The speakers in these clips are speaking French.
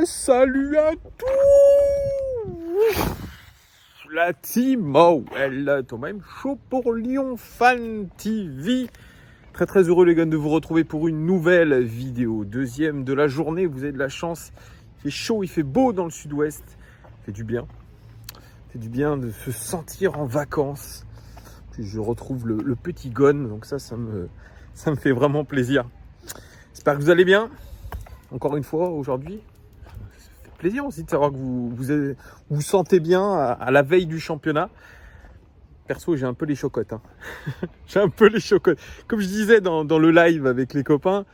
Salut à tous la team, Thomas M. Chaud pour Lyon Fan TV. Très heureux les gars de vous retrouver pour une nouvelle vidéo. Deuxième de la journée, vous avez de la chance. Il fait chaud, il fait beau dans le sud-ouest. Ça fait du bien. Ça fait du bien de se sentir en vacances. Puis je retrouve le petit Gon, donc ça me fait vraiment plaisir. J'espère que vous allez bien. Encore une fois, aujourd'hui, ça fait plaisir aussi de savoir que vous sentez bien à la veille du championnat. Perso, j'ai un peu les chocottes. J'ai un peu les chocottes. Comme je disais dans le live avec les copains,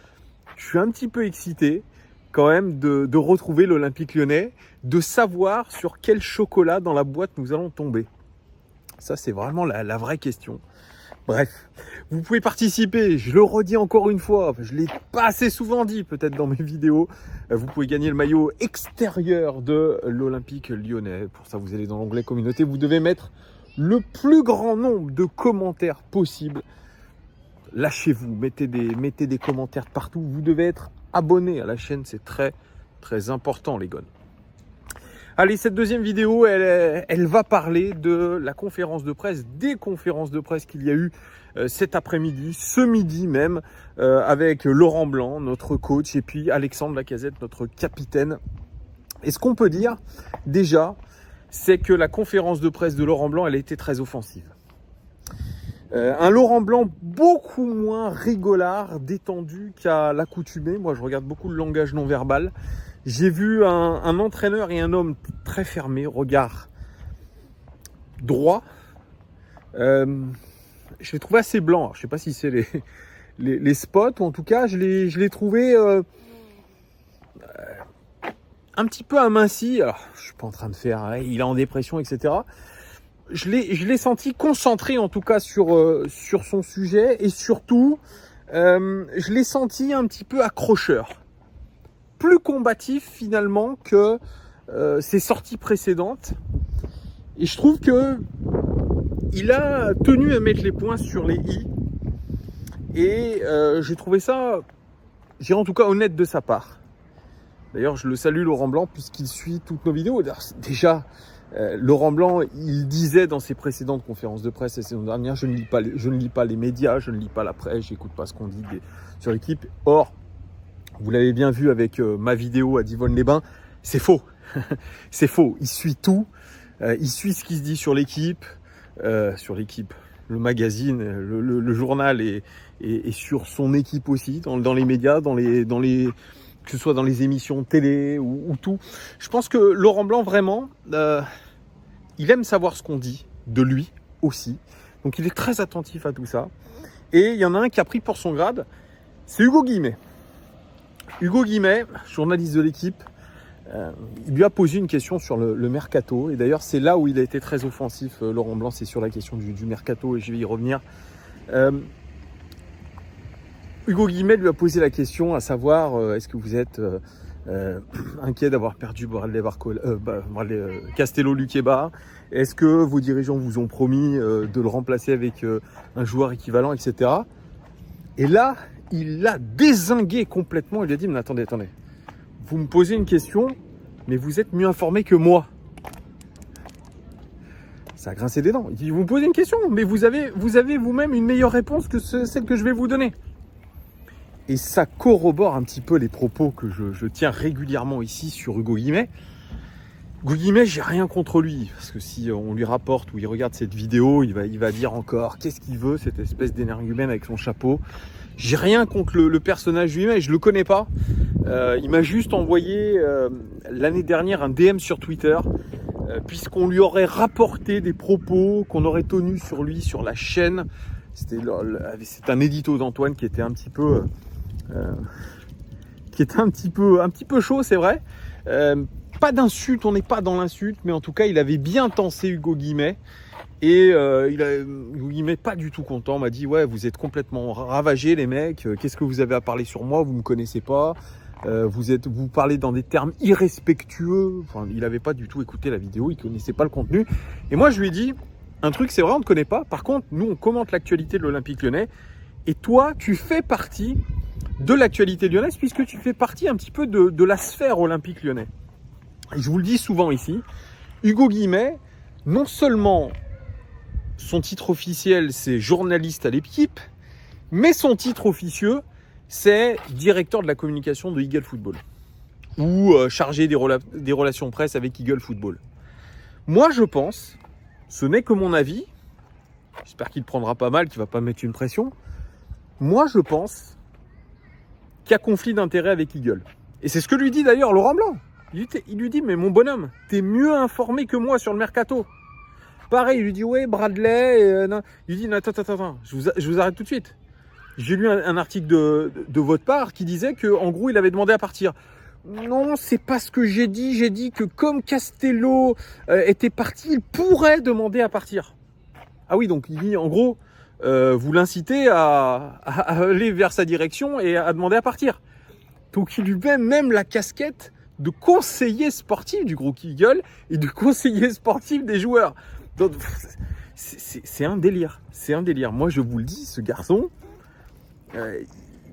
je suis un petit peu excité quand même de retrouver l'Olympique Lyonnais, de savoir sur quel chocolat dans la boîte nous allons tomber. Ça, c'est vraiment la vraie question. Bref, vous pouvez participer, je le redis encore une fois, je ne l'ai pas assez souvent dit peut-être dans mes vidéos. Vous pouvez gagner le maillot extérieur de l'Olympique Lyonnais. Pour ça, vous allez dans l'onglet communauté, vous devez mettre le plus grand nombre de commentaires possible. Lâchez-vous, mettez des commentaires partout. Vous devez être abonné à la chaîne, c'est très important les gars. Allez, cette deuxième vidéo, elle va parler de la conférence de presse, des conférences de presse qu'il y a eu cet après-midi, ce midi même, avec Laurent Blanc, notre coach, et puis Alexandre Lacazette, notre capitaine. Et ce qu'on peut dire, déjà, c'est que la conférence de presse de Laurent Blanc, elle a été très offensive. Un Laurent Blanc beaucoup moins rigolard, détendu qu'à l'accoutumée. Moi, je regarde beaucoup le langage non verbal. J'ai vu un entraîneur et un homme très fermé, regard droit. Je l'ai trouvé assez blanc. Alors, je ne sais pas si c'est les spots, ou en tout cas, je l'ai trouvé un petit peu aminci. Alors, je ne suis pas en train de faire, il est en dépression, etc. Je l'ai senti concentré, en tout cas, sur son sujet. Et surtout, je l'ai senti un petit peu accrocheur. Plus combatif finalement que ses sorties précédentes. Et je trouve que il a tenu à mettre les points sur les i. Et j'ai trouvé ça, j'ai en tout cas honnête de sa part. D'ailleurs, je le salue Laurent Blanc puisqu'il suit toutes nos vidéos. Déjà, Laurent Blanc, il disait dans ses précédentes conférences de presse la saison dernière, je ne lis pas les médias, je ne lis pas la presse, j'écoute pas ce qu'on dit sur l'équipe. Or, vous l'avez bien vu avec ma vidéo à Divonne-les-Bains, c'est faux. C'est faux. Il suit tout. Il suit ce qui se dit sur l'équipe, le magazine, le journal et sur son équipe aussi, dans les médias, que ce soit dans les émissions télé ou tout. Je pense que Laurent Blanc, vraiment, il aime savoir ce qu'on dit de lui aussi. Donc il est très attentif à tout ça. Et il y en a un qui a pris pour son grade, c'est Hugo Guillemette. Hugo Guillemette, journaliste de l'équipe, il lui a posé une question sur le mercato. Et d'ailleurs, c'est là où il a été très offensif, Laurent Blanc, c'est sur la question du mercato, et je vais y revenir. Hugo Guillemette lui a posé la question, à savoir, est-ce que vous êtes inquiet d'avoir perdu Castello Luqueba? Est-ce que vos dirigeants vous ont promis de le remplacer avec un joueur équivalent, etc. Et là, il l'a dézingué complètement. Il lui a dit, mais attendez. Vous me posez une question, mais vous êtes mieux informé que moi. Ça a grincé des dents. Il dit, vous me posez une question, mais vous avez vous-même une meilleure réponse que celle que je vais vous donner. Et ça corrobore un petit peu les propos que je tiens régulièrement ici sur Hugo Guillemette. Hugo Guillemette, j'ai rien contre lui. Parce que si on lui rapporte ou il regarde cette vidéo, il va dire encore qu'est-ce qu'il veut, cette espèce d'énergumène avec son chapeau. J'ai rien contre le personnage lui-même, je le connais pas. Il m'a juste envoyé l'année dernière un DM sur Twitter, puisqu'on lui aurait rapporté des propos qu'on aurait tenus sur lui, sur la chaîne. C'est un édito d'Antoine qui était un petit peu chaud, c'est vrai. Pas d'insulte, on n'est pas dans l'insulte, mais en tout cas, il avait bien tensé Hugo Guillemette. Et Hugo Guillemette, pas du tout content, m'a dit, ouais, vous êtes complètement ravagés les mecs, qu'est-ce que vous avez à parler sur moi, vous me connaissez pas, vous parlez dans des termes irrespectueux. Enfin, il n'avait pas du tout écouté la vidéo, il connaissait pas le contenu. Et moi, je lui ai dit, un truc, c'est vrai, on ne te connaît pas. Par contre, nous, on commente l'actualité de l'Olympique Lyonnais. Et toi, tu fais partie de l'actualité lyonnaise, puisque tu fais partie un petit peu de la sphère olympique lyonnais. Et je vous le dis souvent ici, Hugo Guillemette, non seulement son titre officiel, c'est journaliste à l'équipe, mais son titre officieux, c'est directeur de la communication de Eagle Football, ou chargé des relations presse avec Eagle Football. Moi, je pense, ce n'est que mon avis, j'espère qu'il ne prendra pas mal, qu'il ne va pas mettre une pression, moi, je pense qu'il y a conflit d'intérêt avec Eagle. Et c'est ce que lui dit d'ailleurs Laurent Blanc. Il lui dit, mais mon bonhomme, t'es mieux informé que moi sur le mercato. Pareil, il lui dit, ouais, Bradley. Il lui dit, attends, je vous arrête tout de suite. J'ai lu un article de votre part qui disait qu'en gros, il avait demandé à partir. Non, c'est pas ce que j'ai dit. J'ai dit que comme Castello était parti, il pourrait demander à partir. Ah oui, donc il dit, en gros, vous l'incitez à aller vers sa direction et à demander à partir. Donc il lui met même la casquette de conseiller sportif du groupe Eagle et de conseiller sportif des joueurs. Donc, c'est un délire. C'est un délire. Moi, je vous le dis, ce garçon,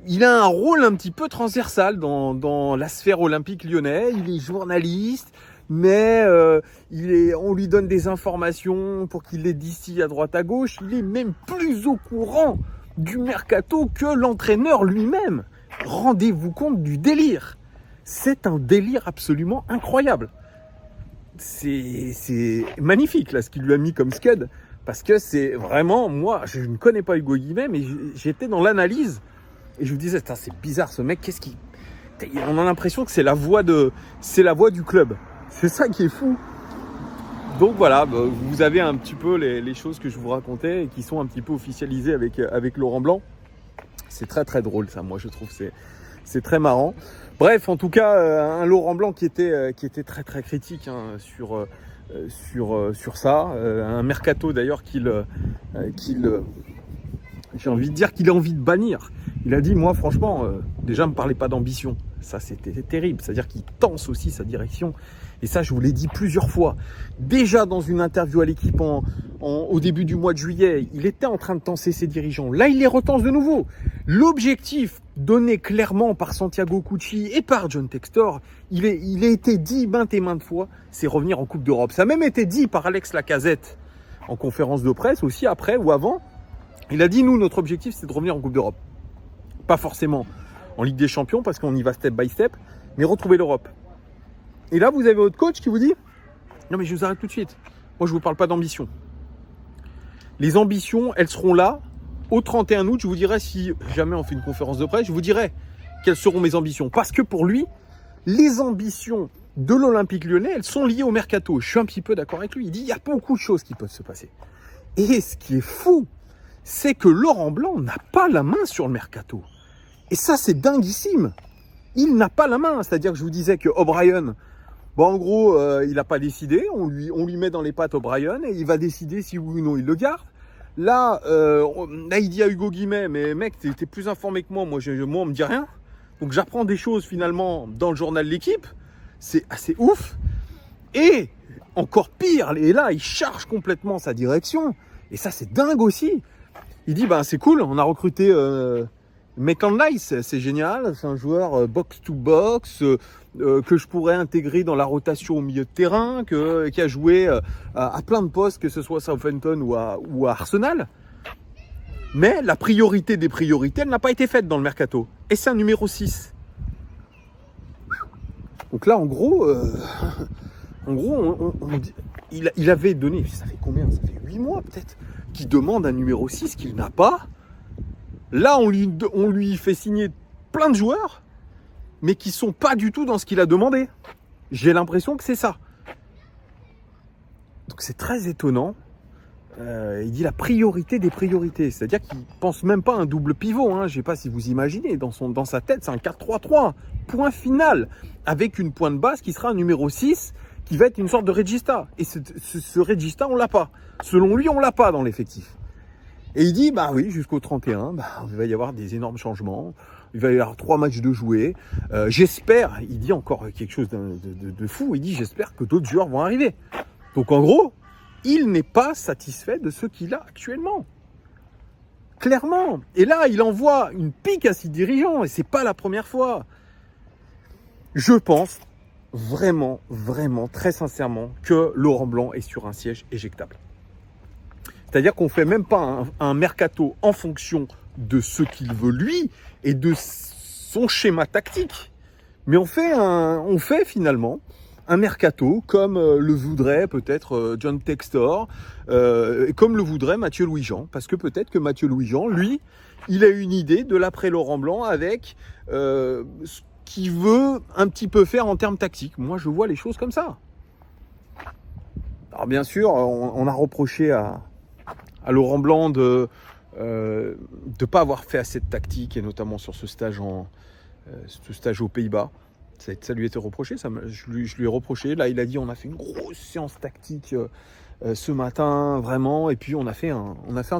il a un rôle un petit peu transversal dans la sphère olympique lyonnais. Il est journaliste, mais on lui donne des informations pour qu'il les distille à droite à gauche. Il est même plus au courant du mercato que l'entraîneur lui-même. Rendez-vous compte du délire. C'est un délire absolument incroyable. C'est magnifique là ce qu'il lui a mis comme scud, parce que c'est vraiment, moi je ne connais pas Hugo Guillemette, mais j'étais dans l'analyse et je vous disais, c'est bizarre ce mec, on a l'impression que c'est la voix du club. C'est ça qui est fou. Donc voilà, vous avez un petit peu les choses que je vous racontais et qui sont un petit peu officialisées avec Laurent Blanc. C'est très très drôle ça, moi je trouve c'est très marrant. Bref, en tout cas, un Laurent Blanc qui était très très critique sur ça. Un mercato d'ailleurs j'ai envie de dire qu'il a envie de bannir. Il a dit, moi franchement, déjà me parlez pas d'ambition. Ça c'était terrible, c'est-à-dire qu'il tense aussi sa direction. Et ça, je vous l'ai dit plusieurs fois. Déjà dans une interview à l'équipe au début du mois de juillet, il était en train de tenser ses dirigeants. Là, il les retense de nouveau. L'objectif donné clairement par Santiago Cucci et par John Textor, il a été dit maintes et maintes fois, c'est revenir en Coupe d'Europe. Ça a même été dit par Alex Lacazette en conférence de presse aussi, après ou avant. Il a dit, nous, notre objectif, c'est de revenir en Coupe d'Europe. Pas forcément en Ligue des Champions, parce qu'on y va step by step, mais retrouver l'Europe. Et là, vous avez votre coach qui vous dit, non mais je vous arrête tout de suite. Moi, je ne vous parle pas d'ambition. Les ambitions, elles seront là. Au 31 août, je vous dirai, si jamais on fait une conférence de presse, je vous dirai quelles seront mes ambitions. Parce que pour lui, les ambitions de l'Olympique Lyonnais, elles sont liées au mercato. Je suis un petit peu d'accord avec lui. Il dit, il y a beaucoup de choses qui peuvent se passer. Et ce qui est fou, c'est que Laurent Blanc n'a pas la main sur le mercato. Et ça, c'est dinguissime. Il n'a pas la main. C'est-à-dire que je vous disais que O'Brien, en gros, il n'a pas décidé. On lui met dans les pattes O'Brien et il va décider si oui ou non il le garde. Là, il dit à Hugo Guillemette, mais mec, t'es plus informé que moi. Moi, on me dit rien. Donc, j'apprends des choses finalement dans le journal de l'équipe. C'est assez ouf. Et encore pire, et là, il charge complètement sa direction. Et ça, c'est dingue aussi. Il dit, c'est cool, on a recruté McCandless, c'est génial, c'est un joueur box-to-box que je pourrais intégrer dans la rotation au milieu de terrain, qui a joué à plein de postes, que ce soit à Southampton ou à Arsenal. Mais la priorité des priorités, elle n'a pas été faite dans le mercato. Et c'est un numéro 6. Donc là, en gros, il avait donné, ça fait combien? Ça fait 8 mois peut-être, qu'il demande un numéro 6 qu'il n'a pas. Là, on lui fait signer plein de joueurs, mais qui ne sont pas du tout dans ce qu'il a demandé. J'ai l'impression que c'est ça. Donc c'est très étonnant. Il dit la priorité des priorités. C'est-à-dire qu'il ne pense même pas à un double pivot. Je ne sais pas si vous imaginez. Dans sa tête, c'est un 4-3-3. Point final. Avec une pointe basse qui sera un numéro 6 qui va être une sorte de regista. Et ce regista, on ne l'a pas. Selon lui, on ne l'a pas dans l'effectif. Et il dit, oui, jusqu'au 31, il va y avoir des énormes changements. Il va y avoir 3 matchs de jouer. J'espère, il dit encore quelque chose de fou. Il dit, j'espère que d'autres joueurs vont arriver. Donc en gros, il n'est pas satisfait de ce qu'il a actuellement. Clairement. Et là, il envoie une pique à ses dirigeants. Et c'est pas la première fois. Je pense vraiment, très sincèrement, que Laurent Blanc est sur un siège éjectable. C'est-à-dire qu'on ne fait même pas un mercato en fonction de ce qu'il veut lui et de son schéma tactique. Mais on fait finalement un mercato comme le voudrait peut-être John Textor, comme le voudrait Mathieu Louis-Jean. Parce que peut-être que Mathieu Louis-Jean, lui, il a une idée de l'après Laurent Blanc avec ce qu'il veut un petit peu faire en termes tactiques. Moi, je vois les choses comme ça. Alors bien sûr, on a reproché à Laurent Blanc de pas avoir fait assez de tactique, et notamment sur ce stage aux Pays-Bas. Ça lui a été reproché, je lui ai reproché. Là, il a dit on a fait une grosse séance tactique ce matin, vraiment, et puis on a fait un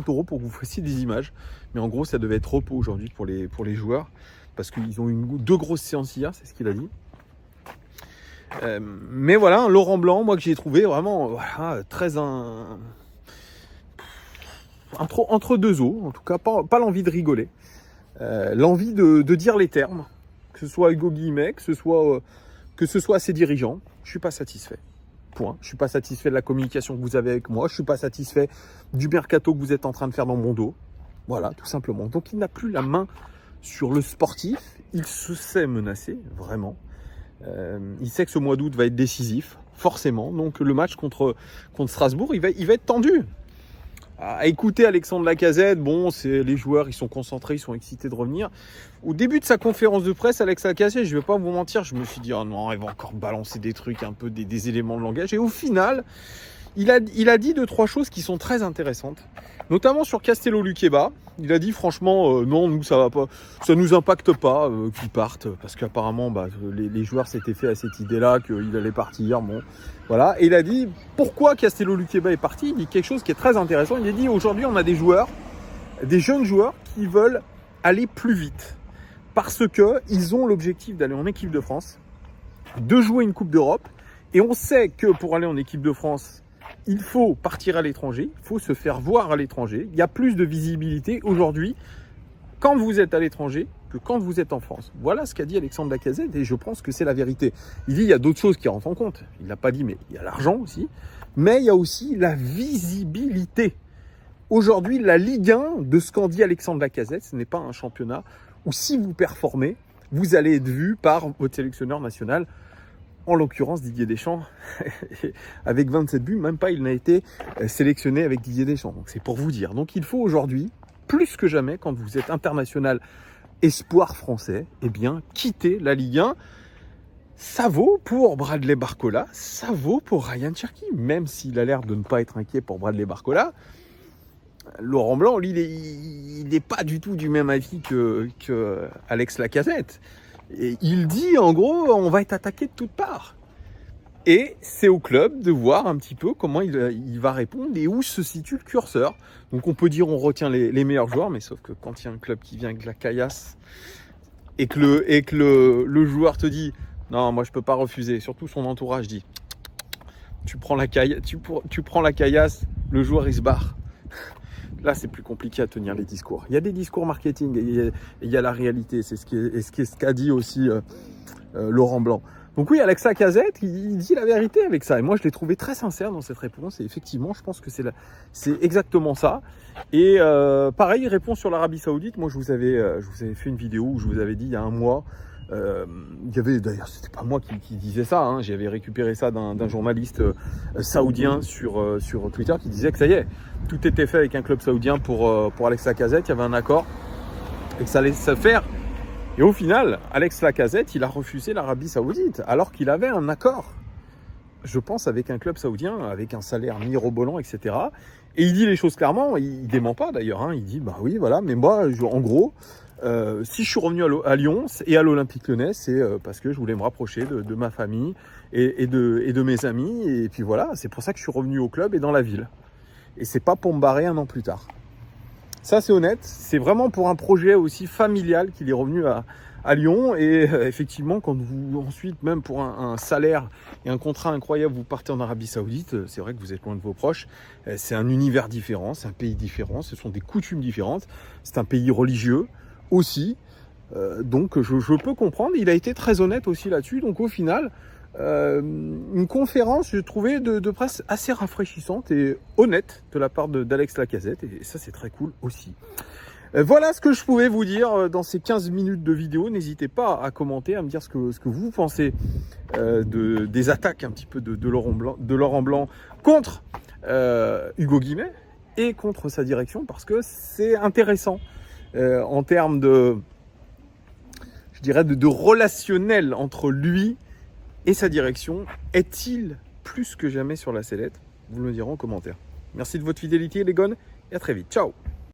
taureau pour que vous fassiez des images. Mais en gros, ça devait être repos aujourd'hui pour les joueurs, parce qu'ils ont eu deux grosses séances hier, c'est ce qu'il a dit. Mais voilà, un Laurent Blanc, moi que j'ai trouvé vraiment très entre deux eaux, en tout cas pas l'envie de rigoler, l'envie de dire les termes, que ce soit Hugo Guillemet, que ce soit ses dirigeants. Je suis pas satisfait. Point. Je suis pas satisfait de la communication que vous avez avec moi. Je suis pas satisfait du mercato que vous êtes en train de faire dans mon dos. Voilà, tout simplement. Donc il n'a plus la main sur le sportif. Il se sait menacé, vraiment. Il sait que ce mois d'août va être décisif, forcément. Donc le match contre Strasbourg, il va être tendu. À écouter Alexandre Lacazette, bon, les joueurs, ils sont concentrés, ils sont excités de revenir. Au début de sa conférence de presse, Alex Lacazette, je vais pas vous mentir, je me suis dit, oh non, il va encore balancer des trucs, un peu des éléments de langage. Et au final, il a dit 2-3 choses qui sont très intéressantes, notamment sur Castello-Luqueba. Il a dit franchement, non, nous ça va pas, ça nous impacte pas qu'ils partent, parce qu'apparemment les joueurs s'étaient fait à cette idée-là qu'il allait partir. Bon, voilà. Et il a dit pourquoi Castello-Luqueba est parti. Il dit quelque chose qui est très intéressant. Il a dit aujourd'hui on a des jeunes joueurs qui veulent aller plus vite parce que ils ont l'objectif d'aller en équipe de France, de jouer une Coupe d'Europe, et on sait que pour aller en équipe de France, il faut partir à l'étranger, il faut se faire voir à l'étranger. Il y a plus de visibilité aujourd'hui quand vous êtes à l'étranger que quand vous êtes en France. Voilà ce qu'a dit Alexandre Lacazette et je pense que c'est la vérité. Il dit il y a d'autres choses qui rentrent en compte. Il n'a pas dit mais il y a l'argent aussi. Mais il y a aussi la visibilité. Aujourd'hui, la Ligue 1, de ce qu'en dit Alexandre Lacazette, ce n'est pas un championnat où si vous performez, vous allez être vu par votre sélectionneur national. En l'occurrence, Didier Deschamps, avec 27 buts, même pas il n'a été sélectionné avec Didier Deschamps. Donc c'est pour vous dire. Donc il faut aujourd'hui, plus que jamais, quand vous êtes international espoir français, eh bien, quitter la Ligue 1. Ça vaut pour Bradley Barcola, ça vaut pour Ryan Cherki, même s'il a l'air de ne pas être inquiet pour Bradley Barcola. Laurent Blanc, lui, il n'est pas du tout du même avis que Alex Lacazette. Et il dit, en gros, on va être attaqué de toutes parts. Et c'est au club de voir un petit peu comment il va répondre et où se situe le curseur. Donc on peut dire on retient les meilleurs joueurs, mais sauf que quand il y a un club qui vient avec la caillasse et que le joueur te dit non, moi je peux pas refuser, surtout son entourage dit tu prends la caillasse, le joueur il se barre. Là, c'est plus compliqué à tenir les discours. Il y a des discours marketing et il y a la réalité. C'est ce qu'a dit aussi Laurent Blanc. Donc oui, Alex Lacazette, il dit la vérité avec ça. Et moi, je l'ai trouvé très sincère dans cette réponse. Et effectivement, je pense que c'est exactement ça. Et pareil, il répond sur l'Arabie Saoudite. Moi, je vous avais fait une vidéo où je vous avais dit il y a un mois. Il y avait d'ailleurs, c'était pas moi qui disais ça, hein, j'avais récupéré ça d'un journaliste saoudien sur Twitter qui disait que ça y est, tout était fait avec un club saoudien pour Alex Lacazette, il y avait un accord et que ça allait se faire. Et au final, Alex Lacazette, il a refusé l'Arabie Saoudite alors qu'il avait un accord, je pense, avec un club saoudien, avec un salaire mirobolant, etc. Et il dit les choses clairement, il dément pas d'ailleurs, hein, il dit bah oui, voilà, mais moi, en gros. Si je suis revenu à Lyon et à l'Olympique Lyonnais, c'est parce que je voulais me rapprocher de ma famille et de mes amis. Et puis voilà, c'est pour ça que je suis revenu au club et dans la ville. Et c'est pas pour me barrer un an plus tard. Ça, c'est honnête. C'est vraiment pour un projet aussi familial qu'il est revenu à à Lyon. Et effectivement, quand vous ensuite, même pour un salaire et un contrat incroyable, vous partez en Arabie Saoudite, c'est vrai que vous êtes loin de vos proches. C'est un univers différent, c'est un pays différent, ce sont des coutumes différentes. C'est un pays religieux aussi. Donc je peux comprendre. Il a été très honnête aussi là-dessus. Donc au final, une conférence, je trouvais, de presse assez rafraîchissante et honnête de la part d'Alex Lacazette. Et ça, c'est très cool aussi. Voilà ce que je pouvais vous dire dans ces 15 minutes de vidéo. N'hésitez pas à commenter, à me dire ce que vous pensez des attaques un petit peu de Laurent Blanc contre Hugo Guillemette et contre sa direction, parce que c'est intéressant en termes de relationnel entre lui et sa direction. Est-il plus que jamais sur la sellette? Vous me le direz en commentaire. Merci de votre fidélité les gones et à très vite. Ciao.